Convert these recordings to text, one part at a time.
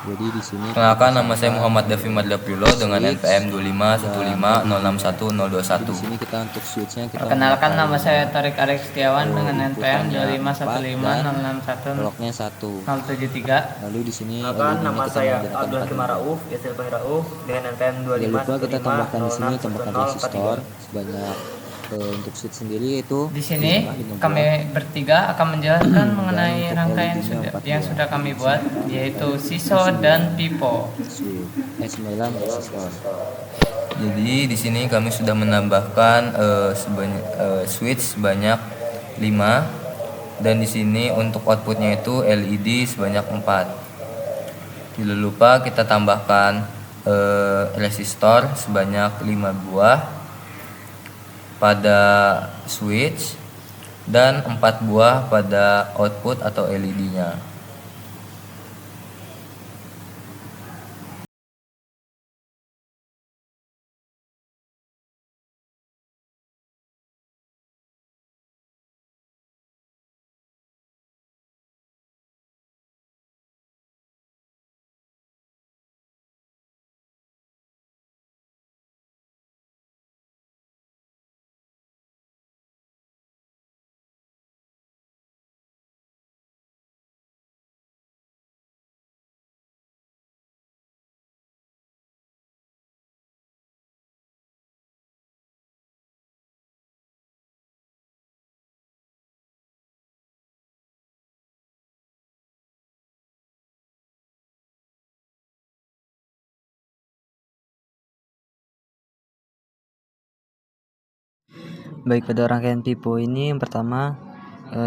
Jadi di sini Kenalkan, nama saya Muhammad Davi Madlapilo dengan switch NPM dan 2515061. di sini kita untuk switchnya kita Perkenalkan, memakai nama saya Torik Arif Setiawan dengan NPM inputannya 4 dan bloknya 1. 2515013. Lalu di sini Kenalkan, LED-nya nama kita saya menggunakan Abdul 4 Hakim LED. Rauf, Yasir Fahir Rauf dengan NPM Jangan lupa kita tambahkan di sini tambahkan 2505 resistor sebanyak untuk switch sendiri itu Di sini 5, 15. kami bertiga akan menjelaskan mengenai untuk rangkaian LED-nya yang 4 sudah kami buat, yaitu SISO dan PIPO. switch 9 resistor. Jadi di sini kami sudah menambahkan switch sebanyak 5 dan di sini untuk outputnya itu LED sebanyak 4. Tidak lupa kita tambahkan resistor sebanyak 5 buah pada switch dan 4 buah pada output atau LED-nya. Baik, pada rangkaian pipo ini yang pertama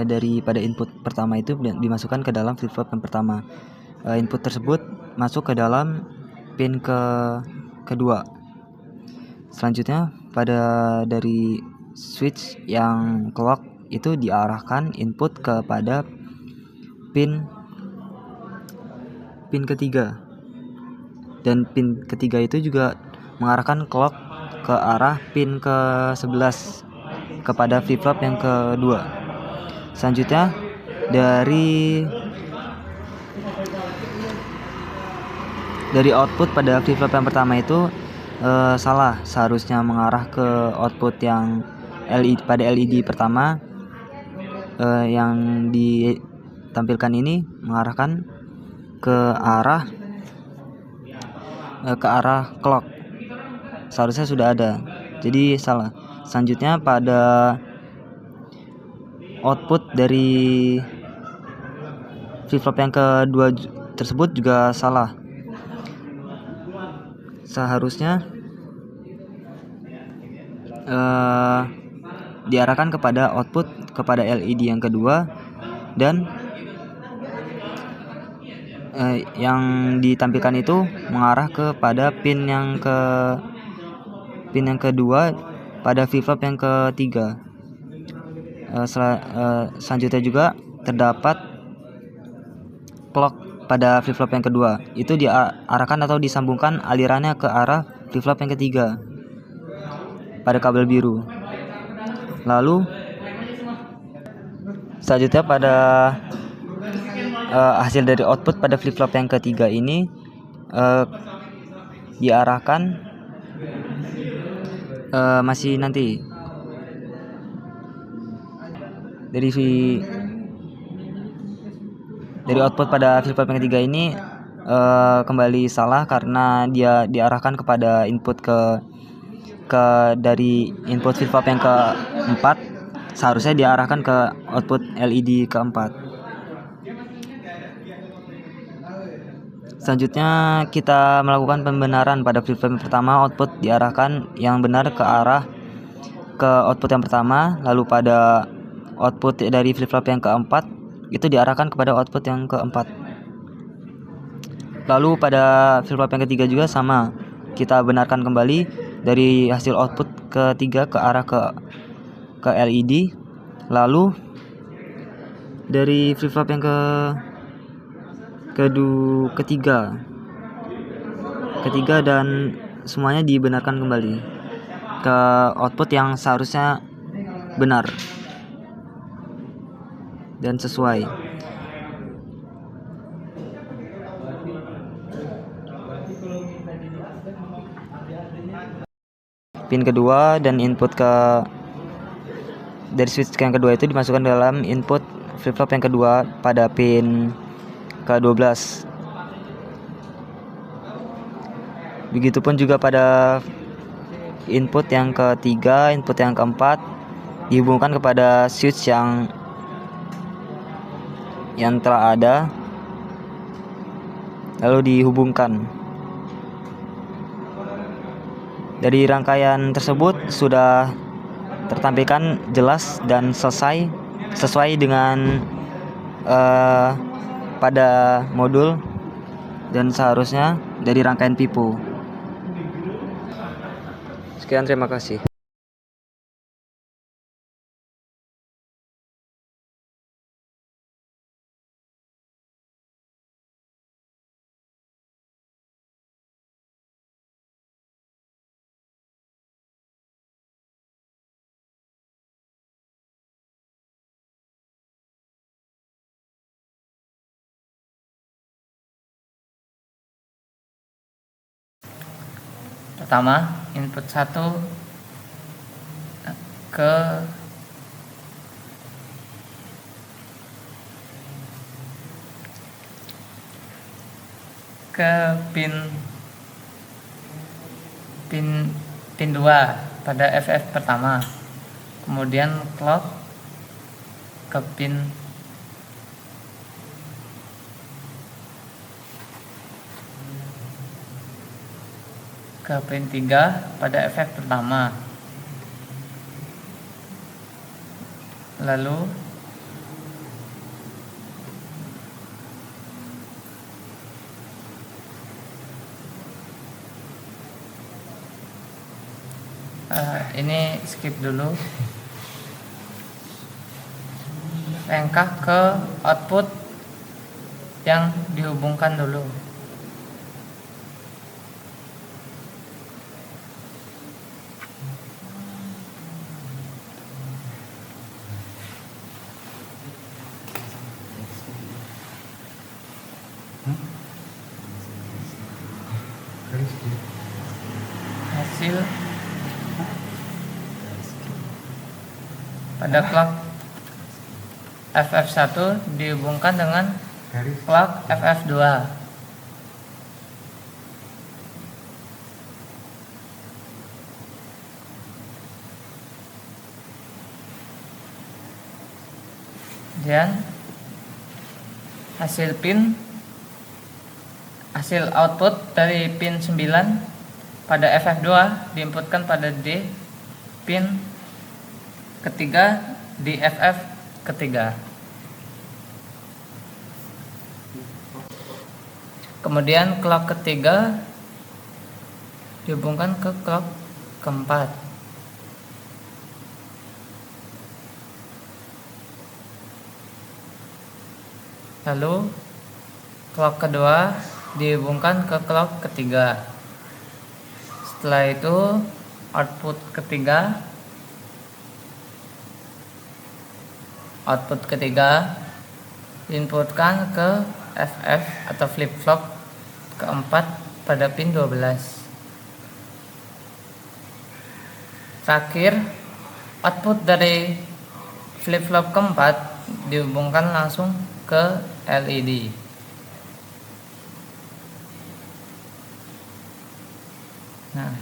daripada input pertama itu dimasukkan ke dalam flip-flop yang pertama. Input tersebut masuk ke dalam pin kedua. Selanjutnya dari switch yang clock itu diarahkan input kepada pin ketiga, dan pin ketiga itu juga mengarahkan clock ke arah pin ke-11 kepada flip-flop yang kedua. Selanjutnya dari output pada flip-flop yang pertama itu salah, seharusnya mengarah ke output yang LED pada LED pertama. Yang ditampilkan ini mengarahkan ke arah clock, seharusnya sudah ada, jadi salah. Selanjutnya pada output dari flip-flop yang kedua tersebut juga salah, seharusnya diarahkan kepada output kepada LED yang kedua, dan yang ditampilkan itu mengarah kepada pin yang kedua pada flip-flop yang ketiga. Selanjutnya juga terdapat clock pada flip-flop yang kedua, itu diarahkan atau disambungkan alirannya ke arah flip-flop yang ketiga pada kabel biru. Lalu selanjutnya pada hasil dari output pada flip-flop yang ketiga ini diarahkan masih nanti dari output pada flip-flop yang ketiga ini kembali salah karena dia diarahkan kepada input dari input flip-flop yang keempat, seharusnya diarahkan ke output LED keempat. Selanjutnya kita melakukan pembenaran pada flip-flop yang pertama. Output diarahkan yang benar ke output yang pertama, lalu pada output dari flip-flop yang keempat itu diarahkan kepada output yang keempat. Lalu pada flip-flop yang ketiga juga sama, kita benarkan kembali dari hasil output ketiga ke arah ke LED. Lalu dari flip-flop yang ketiga dan semuanya dibenarkan kembali ke output yang seharusnya benar dan sesuai. Pin kedua dan input dari switch yang kedua itu dimasukkan dalam input flip-flop yang kedua pada pin ke-12. Begitupun juga pada input yang ketiga, input yang keempat dihubungkan kepada switch yang telah ada, lalu dihubungkan. Dari rangkaian tersebut sudah tertampilkan jelas dan sesuai dengan pada modul dan seharusnya dari rangkaian pipo. Sekian, terima kasih. Pertama, input 1 ke pin 2 pada FF pertama. Kemudian clock ke pin ke pin 3 pada FF pertama. Lalu ini skip dulu. Lengkah ke output yang dihubungkan dulu. Hasil pada clock FF1 dihubungkan dengan clock FF2. Dan hasil output dari pin 9 pada FF2 diinputkan pada D pin ketiga di FF ketiga. Kemudian clock ketiga dihubungkan ke clock keempat. Lalu clock kedua dihubungkan ke clock ketiga. Setelah itu output ketiga diinputkan ke FF atau flip flop keempat pada pin 12. Terakhir, output dari flip flop keempat dihubungkan langsung ke LED. Nah,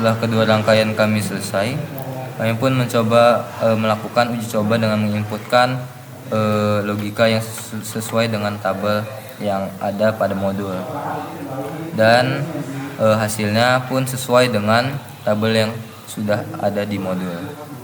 setelah kedua rangkaian kami selesai, kami pun mencoba melakukan uji coba dengan menginputkan logika yang sesuai dengan tabel yang ada pada modul, dan hasilnya pun sesuai dengan tabel yang sudah ada di modul.